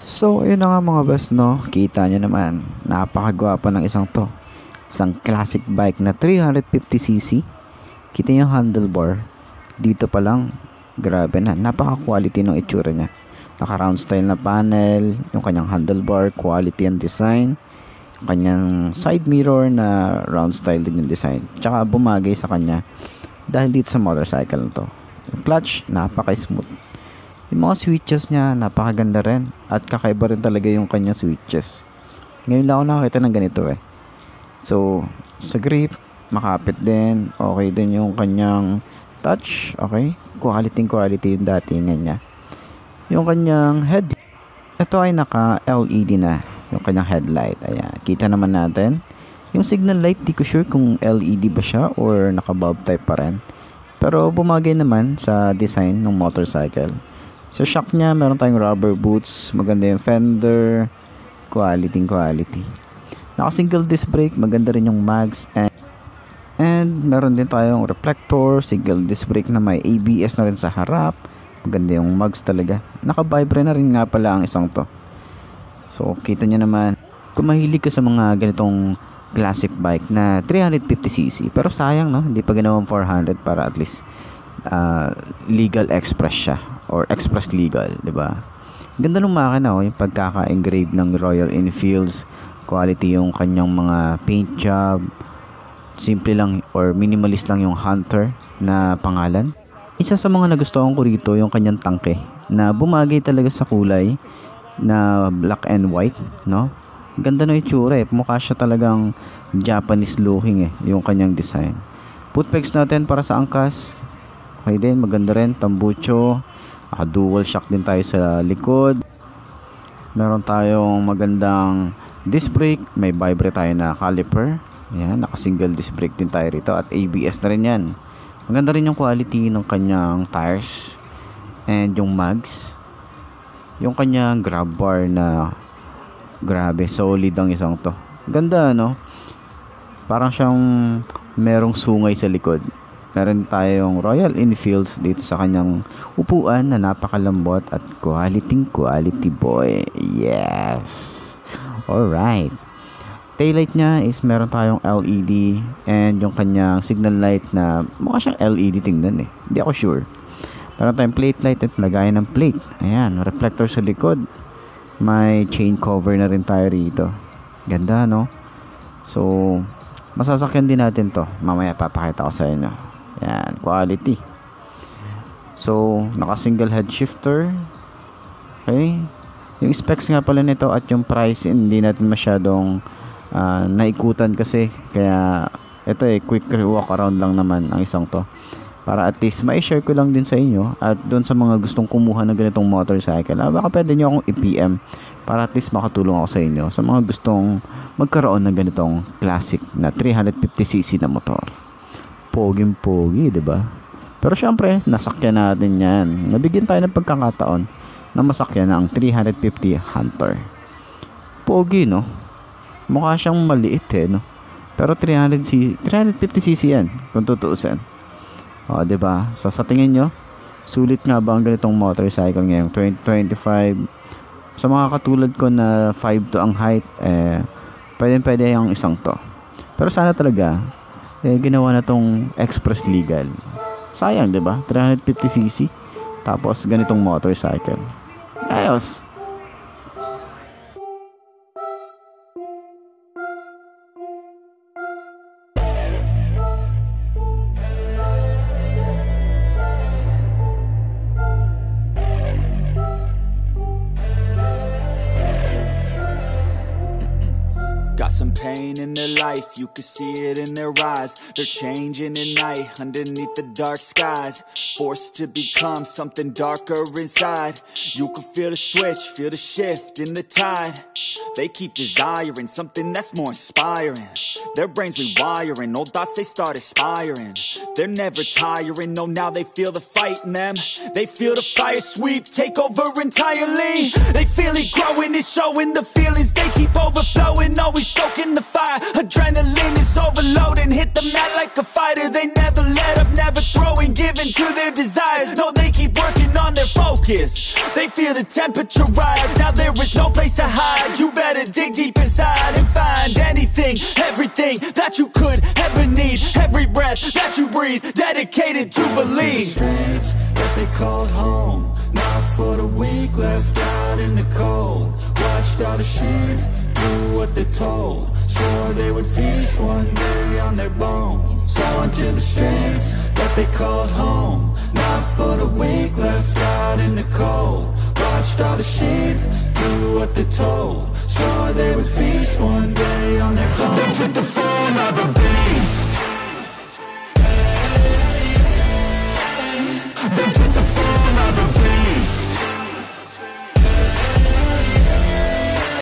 So, ayun na nga mga boss, no? Kita nyo naman, napakagwapo ng isang to. Isang classic bike na 350cc. Kita nyo yung handlebar. Dito pa lang, grabe na. Napaka-quality ng itsura niya. Naka-round style na panel, yung kanyang handlebar, quality and design. Yung kanyang side mirror na round style din yung design. Tsaka bumagay sa kanya dahil dito sa motorcycle na to. Yung clutch, napaka-smooth. Yung mga switches niya, napakaganda rin. At kakaiba rin talaga yung kanya switches. Ngayon lang ako nakakita ng ganito eh. So, sa grip, makapit din. Okay din yung kanyang touch. Okay. Quality yung datingan niya. Yung kanyang head. Ito ay naka-LED na. Yung kanyang headlight. Ayan. Kita naman natin. Yung signal light, di ko sure kung LED ba siya or naka-bulb type pa rin. Pero bumagay naman sa design ng motorcycle. Sa shock niya, meron tayong rubber boots. Maganda yung fender. Quality. Naka-single disc brake. Maganda rin yung mags. And meron din tayong reflector. Single disc brake na may ABS na rin sa harap. Maganda yung mags talaga. Naka-vibrate na rin nga pala ang isang to. So, kita nyo naman. Kung mahilig ka sa mga ganitong classic bike na 350cc. Pero sayang, no? Hindi pa ginawang 400 para at least legal express siya. Or express legal, di ba? Ganda ng makina, oh, yung pagkaka-engrave ng Royal Enfields, quality yung kanyang mga paint job, simple lang or minimalist lang yung Hunter na pangalan. Isa sa mga nagustuhan ko rito yung kanyang tangke na bumagay talaga sa kulay na black and white, no? Ganda ng itsura eh, mukha siya talagang Japanese looking eh, yung kanyang design. Footpegs natin para sa angkas, okay din, maganda rin, tambucho. Dual shock din tayo sa likod. Meron tayong magandang disc brake. May vibrate tayo na caliper. Ayan, naka-single disc brake din tayo rito. At ABS na rin yan. Maganda rin yung quality ng kanyang tires. And yung mags. Yung kanyang grab bar na grabe, solid ang isang to. Ganda, no? Parang siyang merong sungay sa likod. Meron tayong Royal Enfields dito sa kanyang upuan na napakalambot at quality boy. Yes. Alright. Taillight niya is meron tayong LED and yung kanyang signal light na mukha siyang LED tingnan eh. Hindi ako sure. Meron tayong plate light at lagayan ng plate. Ayan, reflector sa likod. May chain cover na rin tayo rito. Ganda, no? So, masasakyan din natin to. Mamaya papakita ko sa inyo. Yan, quality. So, naka-single head shifter. Okay. Yung specs nga pala nito at yung price, hindi natin masyadong naikutan kasi. Kaya, ito quick walk around lang naman ang isang to. Para at least, ma-share ko lang din sa inyo. At doon sa mga gustong kumuha ng ganitong motorcycle, baka pwede nyo akong i-PM. Para at least makatulong ako sa inyo. Sa mga gustong magkaroon ng ganitong classic na 350cc na motor. Poging-pogi, diba? Pero syempre, nasakyan natin yan. Nabigyan tayo ng pagkakataon na masakyan na ang 350 Hunter. Pogi, no? Mukha siyang maliit, no? Pero 350cc yan, kung tutuusin. O, diba? So, sa tingin nyo, sulit nga ba ang ganitong motorcycle ngayong 2025? Sa mga katulad ko na 5 to ang height, pwede yung isang to. Pero sana talaga, ginawa na tong express legal. Sayang, 'di ba? 350cc tapos ganitong motorcycle. Ayos. Got some pain in their life, you can see it in their eyes. They're changing at night, underneath the dark skies. Forced to become something darker inside. You can feel the switch, feel the shift in the tide. They keep desiring something that's more inspiring. Their brains rewiring, old thoughts they start aspiring. They're never tiring, no now they feel the fight in them. They feel the fire sweep, take over entirely. They feel it growing, it's showing the feelings. They keep overflowing, always stoking the fire. Adrenaline is overloading, hit the mat like a fighter. They never let up, never throwing, giving to their desires. No, they keep working on their focus. is. They feel the temperature rise, now there is no place to hide. You better dig deep inside and find anything, everything that you could ever need. Every breath that you breathe, dedicated to believe. Streets that they called home, not for the weak, left out in the cold. Watched all the sheep do what they're told, swore they would feast one day on their bones. Going to the streets that they called home, not for the weak, left out in the cold. Watched all the sheep do what they're told, swore they would feast one day on their bones. Built with the form of a beast,